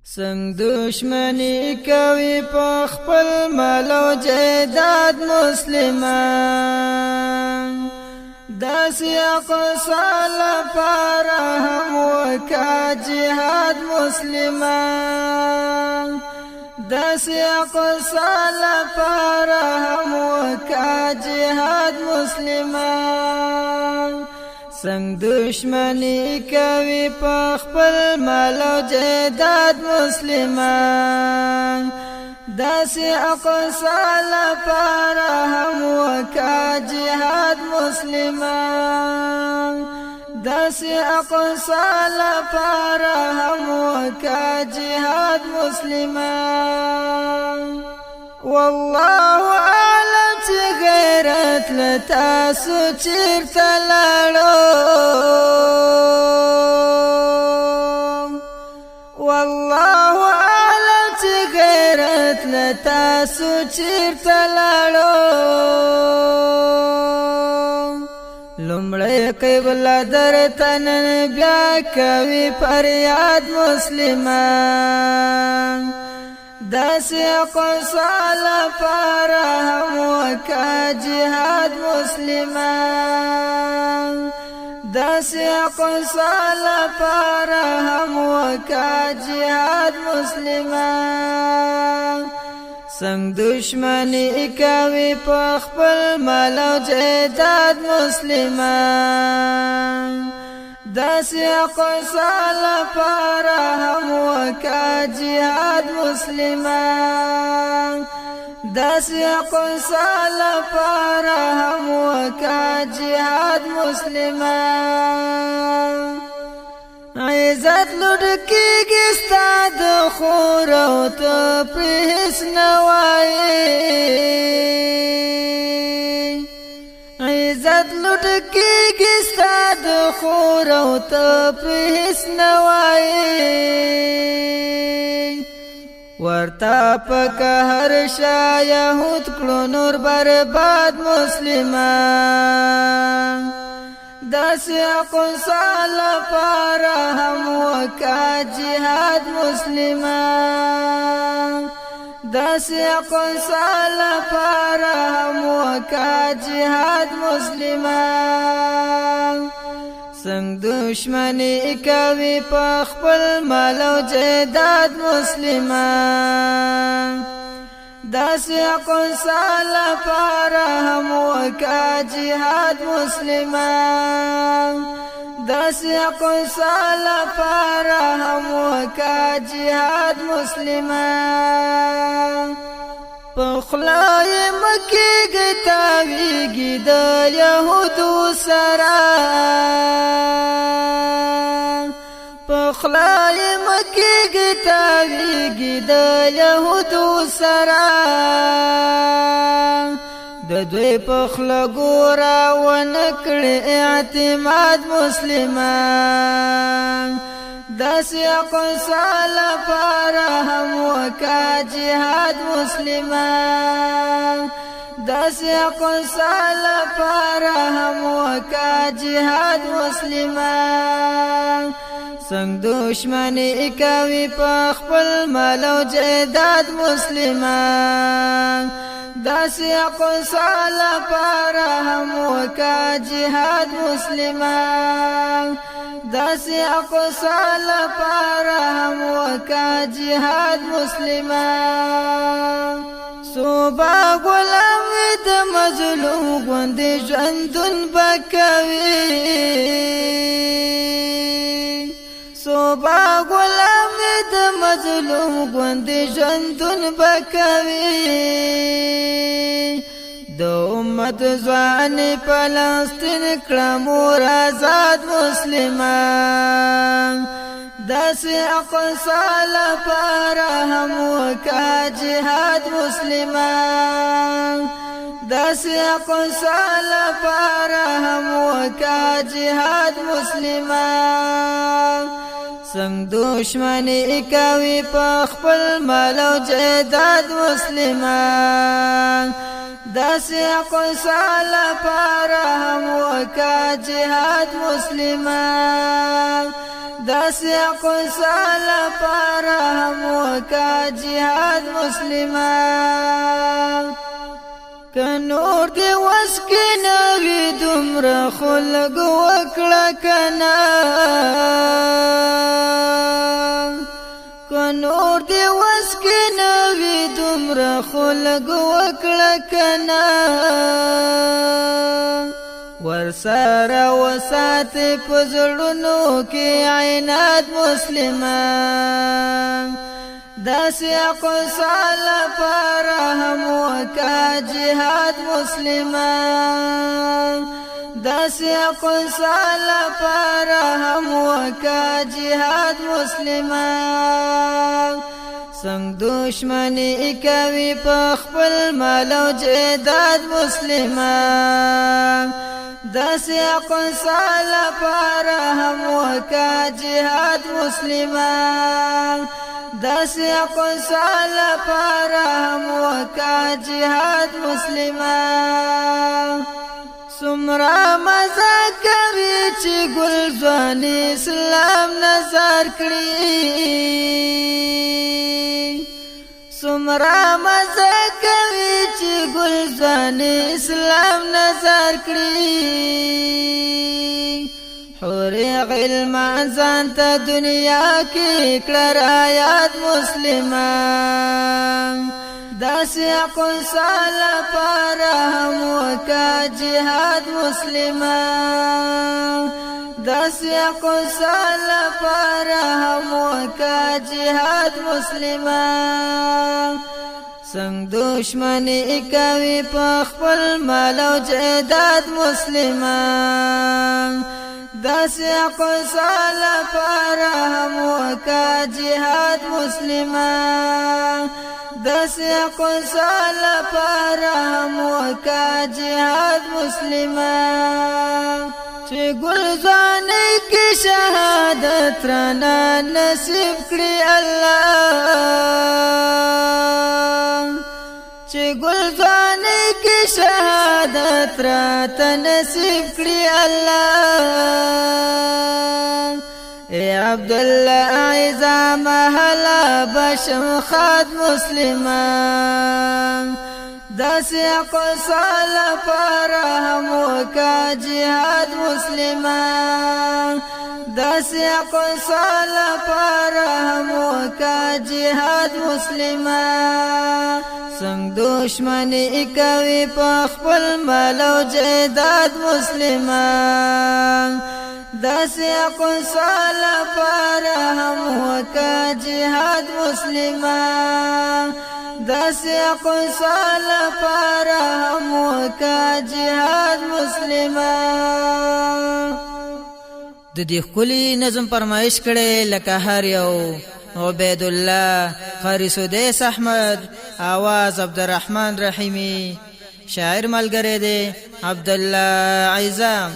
سنگ دشمنی کوي په خپل مال او جیداد مسلمان داسې اقصا لپاره هم وکا جهاد مسلمان داسې اقصا لپاره هم وکا جهاد مسلمان سنگ دشمنی کوي په خپل مال او جیداد مسلمان داسې اقصا لپاره هم وکا جهاد مسلمان داسې اقصا لپاره هم وکا جهاد مسلمان والله اعلم چې غیرت لتاسو چیرته لاړو والله اعلم چې غیرت لتاسو چیرته لاړو لمړی قبله درته نن بیا کوي فریاد مسلمان داسې اقصا لپاره هم وکا جهاد مسلمان داسې اقصا لپاره هم وکا جهاد مسلمان سنگ دشمنی کوي په خپل مال او جیداد مسلمان داسې اقصا لپاره هم وکا جهاد مسلمان داسې اقصا لپاره هم وکا جهاد مسلمان عزت لوټ کېږي ستا د خور او ته پرې هېڅ نه وایې عزت لوټ کېږي ستا د خور او ته پرې هېڅ نه وایې ورته په قهر شاه یهود کړو نور برباد مسلمان داسې اقصا لپاره هم وکا جهاد مسلمان داسې اقصا لپاره هم وکا جهاد مسلمان سنگ دشمنی کوي په خپل مال او جیداد مسلمان داسې اقصا لپاره هم وکا جهاد مسلمان داسې اقصا لپاره هم وکا جهاد مسلمان په خلای مکیږي تاویږي د یهودو سره په خلای مکیږي تاویږي د یهودو سره د دوی په خله ګوره ونه کړي اعتماد مسلمان داسې اقصا لپاره هم وکا جهاد مسلمان داسې اقصا لپاره هم وکا جهاد مسلمان سنگ دشمنی کوي په خپل مال او جیداد مسلمان داسې اقصا لپاره هم وکا جهاد مسلمان داسې اقصا لپاره هم وکا جهاد مسلمان صوبه غلام د مظلوم غوندې ژوندون بکوي صوبه غلام د مظلوم غوندې ژوندون بکوي د امت ځوان فلسطین کړه مور آزاد مسلمان داسې اقصا لپاره هم وکا جهاد مسلمان داسې اقصا لپاره هم وکا جهاد مسلمان سنگ دشمنی کوي په خپل مال او جیداد مسلمان داسې اقصا لپاره هم وکا جهاد مسلمان داسې اقصا لپاره هم وکا جهاد مسلمان که نور دی وسکی نوی دمر خلق وکړه کنا که نور دی وسکی نوی دمر خلق وکړه کنا ورسره وسات پزړونو کې عینات مسلمان داسې اقصال پر هم وکا جهاد مسلمان داسې اقصال پر هم وکا جهاد مسلمان څنګه دشمنی کوي په خپل مال او جیداد مسلمان داسې اقصال پر هم وکا جهاد مسلمان داسې اقصال پر هم وکا جهاد مسلمان سمرا مزا کوي چې ګل ځوان اسلام نظر کړی سمرا مزا کوي چې ګل ځوان اسلام نظر کړی حور علم ځان ته دنیا کې کړه آیات مسلمان داسې اقصال پر هم وکا جهاد مسلمان داسې اقصال پر هم وکا جهاد مسلمان څنګه دشمنی کوي په خپل مال او جیداد مسلمان داسې اقصال پر هم وکا جهاد مسلمان داسې اقصال پر هم وکا جهاد مسلمان چې ګل ځوانۍ کې شهادت رانا نصیب کړي الله چې ګل ځوانۍ کې شهادت راته نصیب کړي الله اے عبدالله اعزا محلا بشم خاد مسلمان داسې اقصال پر هم وکا جهاد مسلمان داسې اقصال پر هم وکا جهاد مسلمان څنګه دشمنی کوي په خپل مال او جیداد مسلمان داسې اقصال پر هم وکا جهاد مسلمان داسې اقصال پر هم وکا جهاد مسلمان د دې ښکلي نظم فرمایش کړي لکه هر یو عبید الله قاری سدیس احمد آواز عبدالرحمن رحیمی شاعر ملګری دی عبدالله عزام